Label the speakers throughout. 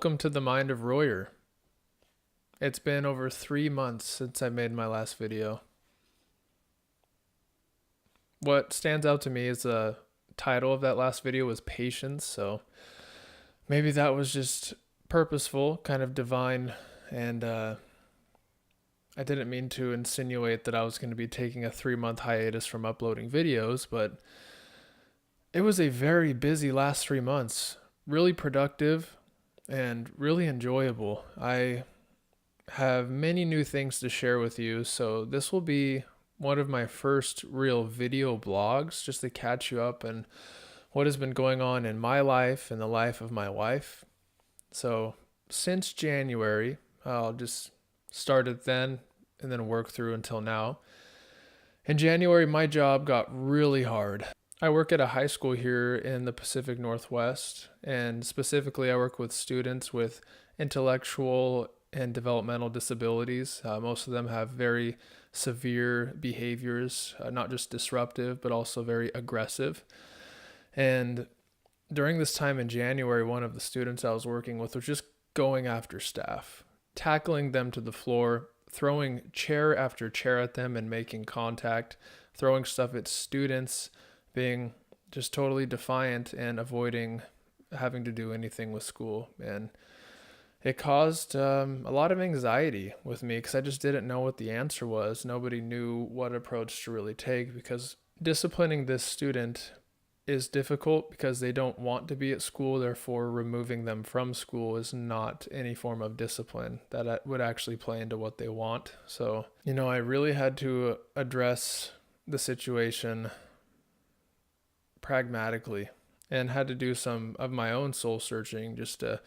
Speaker 1: Welcome to the mind of Royer. It's been over 3 months since I made my last video. What stands out to me is the title of that last video was Patience, so maybe that was just purposeful, kind of divine, and I didn't mean to insinuate that I was going to be taking a 3-month hiatus from uploading videos, but it was a very busy last 3 months, really productive and really enjoyable. I have many new things to share with you, so this will be one of my first real video blogs just to catch you up on what has been going on in my life and the life of my wife. So since January, I'll just start it then and then work through until now. In January, my job got really hard. I work at a high school here in the Pacific Northwest, and specifically I work with students with intellectual and developmental disabilities. Most of them have very severe behaviors, not just disruptive, but also very aggressive. And during this time in January, one of the students I was working with was just going after staff, tackling them to the floor, throwing chair after chair at them and making contact, throwing stuff at students, being just totally defiant and avoiding having to do anything with school. And it caused a lot of anxiety with me because I just didn't know what the answer was. Nobody knew what approach to really take, because disciplining this student is difficult because they don't want to be at school. Therefore, removing them from school is not any form of discipline that would actually play into what they want. So, I really had to address the situation pragmatically and had to do some of my own soul searching just to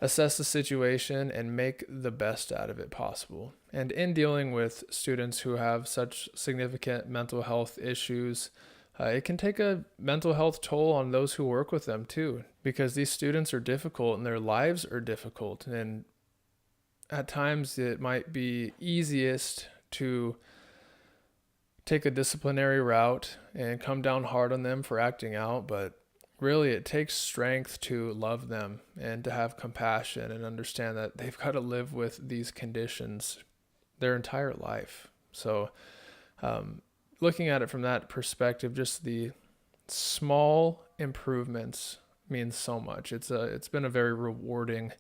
Speaker 1: assess the situation and make the best out of it possible. And in dealing with students who have such significant mental health issues, it can take a mental health toll on those who work with them too, because these students are difficult and their lives are difficult. And at times it might be easiest to take a disciplinary route and come down hard on them for acting out, but really it takes strength to love them and to have compassion and understand that they've got to live with these conditions their entire life. So looking at it from that perspective, just the small improvements means so much. It's been a very rewarding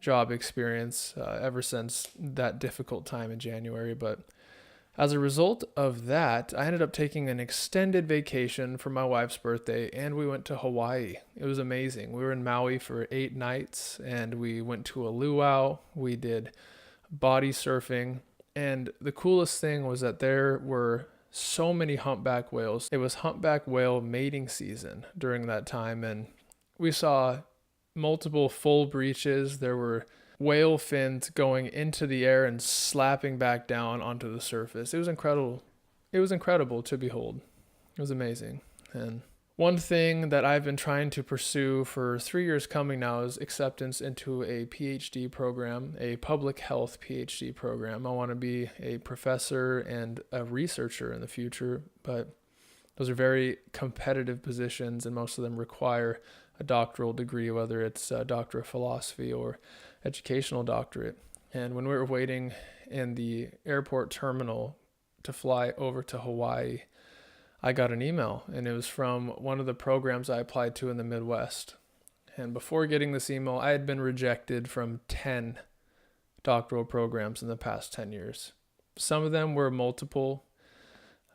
Speaker 1: job experience ever since that difficult time in January. But as a result of that, I ended up taking an extended vacation for my wife's birthday, and we went to Hawaii. It was amazing. We were in Maui for 8 nights, and we went to a luau. We did body surfing, and the coolest thing was that there were so many humpback whales. It was humpback whale mating season during that time, and we saw multiple full breaches. There were whale fins going into the air and slapping back down onto the surface. It was incredible. It was incredible to behold. It was amazing. And one thing that I've been trying to pursue for 3 years coming now is acceptance into a PhD program, a public health PhD program. I want to be a professor and a researcher in the future, but those are very competitive positions, and most of them require a doctoral degree, whether it's a doctor of philosophy or educational doctorate. And when we were waiting in the airport terminal to fly over to Hawaii, I got an email, and it was from one of the programs I applied to in the Midwest. And before getting this email, I had been rejected from 10 doctoral programs in the past 10 years. Some of them were multiple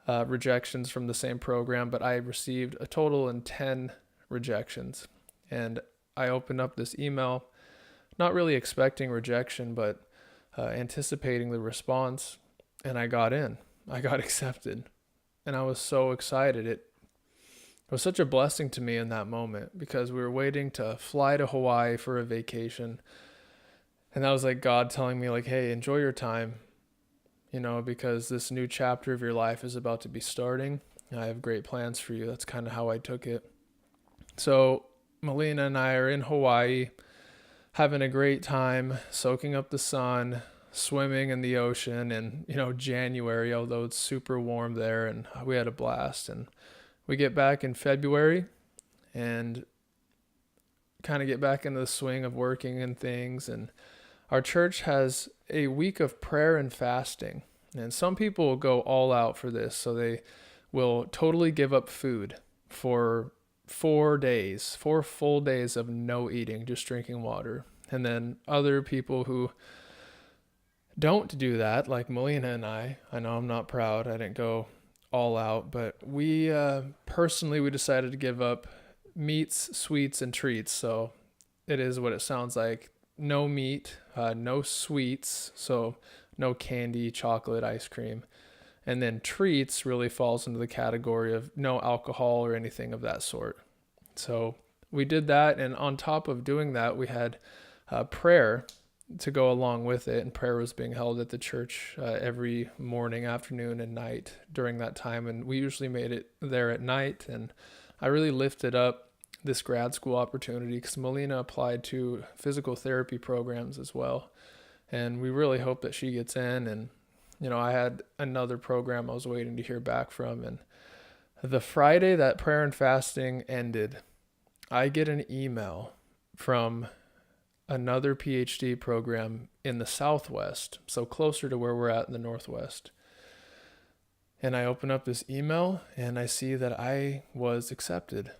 Speaker 1: rejections from the same program, but I received a total in 10 rejections. And I opened up this email, not really expecting rejection, but anticipating the response, and I got in. I got accepted, and I was so excited. It was such a blessing to me in that moment, because we were waiting to fly to Hawaii for a vacation, and that was like God telling me, like, hey, enjoy your time, because this new chapter of your life is about to be starting. I have great plans for you. That's kind of how I took it. So Melina and I are in Hawaii, having a great time, soaking up the sun, swimming in the ocean in, January, although it's super warm there, and we had a blast. And we get back in February, and kind of get back into the swing of working and things. And our church has a week of prayer and fasting. And some people will go all out for this. So they will totally give up food for 4 days, 4 full days of no eating, just drinking water. And then other people who don't do that, like Melina and I know I'm not proud, I didn't go all out, but we personally, we decided to give up meats, sweets, and treats. So it is what it sounds like. No meat, no sweets, so no candy, chocolate, ice cream. And then treats really falls into the category of no alcohol or anything of that sort. So we did that, and on top of doing that, we had prayer to go along with it. And prayer was being held at the church every morning, afternoon, and night during that time. And we usually made it there at night. And I really lifted up this grad school opportunity because Melina applied to physical therapy programs as well. And we really hope that she gets in. And, I had another program I was waiting to hear back from. And the Friday that prayer and fasting ended, I get an email from another PhD program in the Southwest, so closer to where we're at in the Northwest. And I open up this email and I see that I was accepted.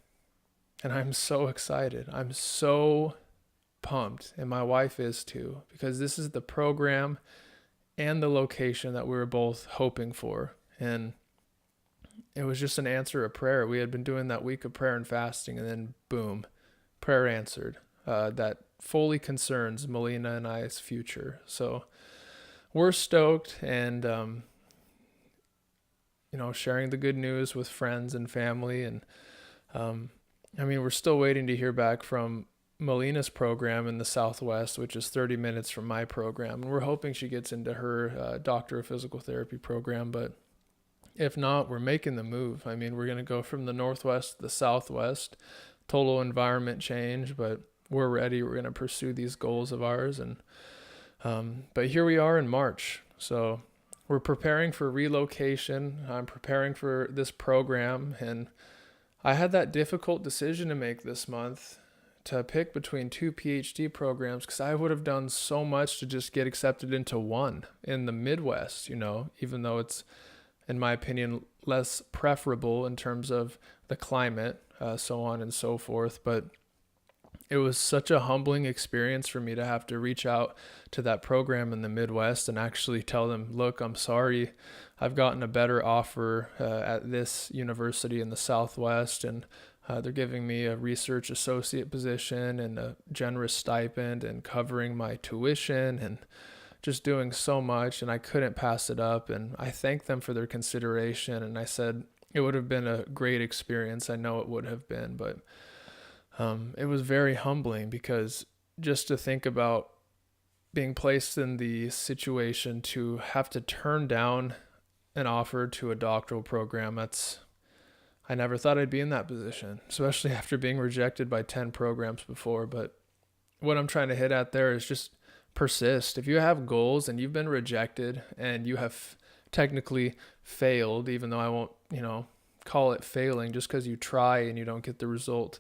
Speaker 1: And I'm so excited. I'm so pumped. And my wife is too, because this is the program and the location that we were both hoping for. And it was just an answer of prayer. We had been doing that week of prayer and fasting, and then boom, prayer answered. That fully concerns Melina and I's future. So we're stoked, and sharing the good news with friends and family. And we're still waiting to hear back from Melina's program in the Southwest, which is 30 minutes from my program. And we're hoping she gets into her Doctor of Physical Therapy program. But if not, we're making the move. We're going to go from the Northwest to the Southwest, total environment change, but we're ready. We're going to pursue these goals of ours. And but here we are in March. So we're preparing for relocation. I'm preparing for this program. And I had that difficult decision to make this month to pick between two PhD programs, because I would have done so much to just get accepted into one in the Midwest, even though it's, in my opinion, less preferable in terms of the climate, so on and so forth. But it was such a humbling experience for me to have to reach out to that program in the Midwest and actually tell them, look, I'm sorry, I've gotten a better offer at this university in the Southwest, and they're giving me a research associate position and a generous stipend and covering my tuition and just doing so much, and I couldn't pass it up. And I thanked them for their consideration, and I said it would have been a great experience. I know it would have been, but it was very humbling, because just to think about being placed in the situation to have to turn down an offer to a doctoral program, I never thought I'd be in that position, especially after being rejected by 10 programs before. But what I'm trying to hit at there is just persist. If you have goals and you've been rejected and you have technically failed, even though I won't, call it failing, just because you try and you don't get the result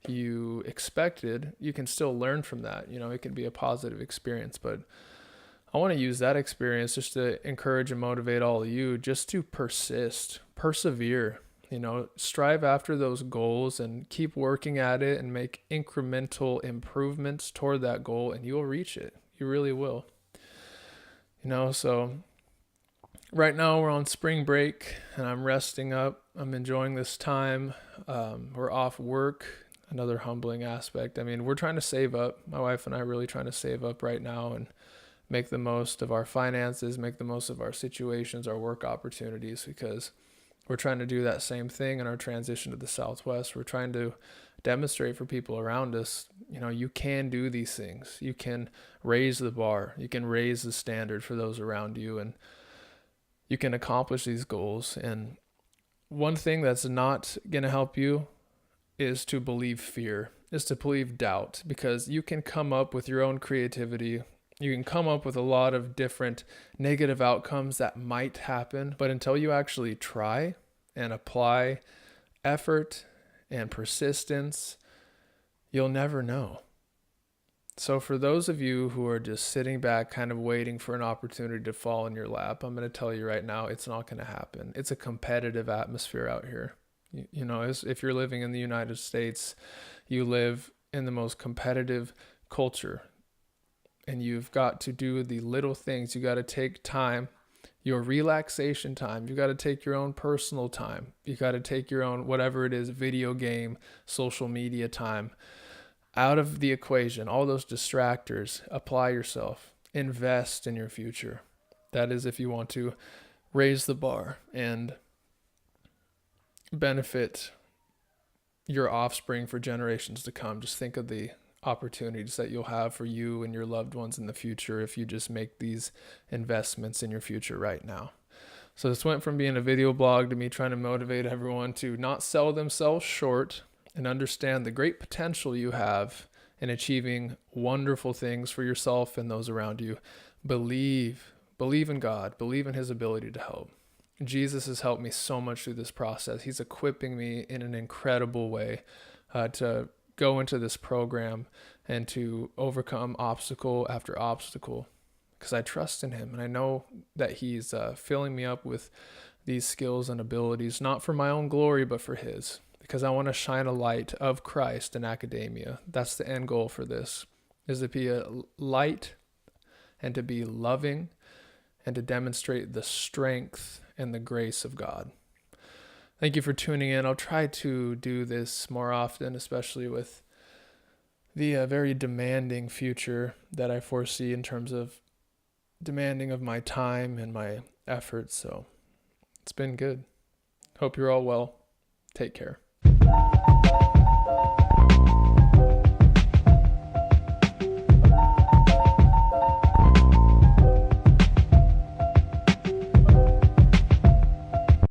Speaker 1: you expected, you can still learn from that. It can be a positive experience. But I want to use that experience just to encourage and motivate all of you just to persevere, strive after those goals and keep working at it and make incremental improvements toward that goal, and you'll reach it. You really will. So right now we're on spring break and I'm resting up. I'm enjoying this time. We're off work. Another humbling aspect. We're trying to save up. My wife and I are really trying to save up right now and make the most of our finances, make the most of our situations, our work opportunities, because we're trying to do that same thing in our transition to the Southwest. We're trying to demonstrate for people around us, you can do these things. You can raise the bar. You can raise the standard for those around you, and you can accomplish these goals. And one thing that's not going to help you is to believe fear, is to believe doubt, because you can come up with your own creativity. You can come up with a lot of different negative outcomes that might happen, but until you actually try and apply effort and persistence, you'll never know. So for those of you who are just sitting back, kind of waiting for an opportunity to fall in your lap, I'm going to tell you right now, it's not going to happen. It's a competitive atmosphere out here. You know, if you're living in the United States, you live in the most competitive culture, and you've got to do the little things. You got to take time, your relaxation time. You got to take your own personal time. You got to take your own, whatever it is, video game, social media time out of the equation. All those distractors. Apply yourself. Invest in your future. That is if you want to raise the bar and benefit your offspring for generations to come. Just think of the opportunities that you'll have for you and your loved ones in the future if you just make these investments in your future right now. So this went from being a video blog to me trying to motivate everyone to not sell themselves short and understand the great potential you have in achieving wonderful things for yourself and those around you. Believe in God, believe in his ability to help. Jesus has helped me so much through this process. He's equipping me in an incredible way to go into this program and to overcome obstacle after obstacle, because I trust in him and I know that he's filling me up with these skills and abilities, not for my own glory, but for his, because I want to shine a light of Christ in academia. That's the end goal for this, is to be a light and to be loving and to demonstrate the strength and the grace of God. Thank you for tuning in. I'll try to do this more often, especially with the very demanding future that I foresee in terms of demanding of my time and my efforts. So it's been good. Hope you're all well. Take care.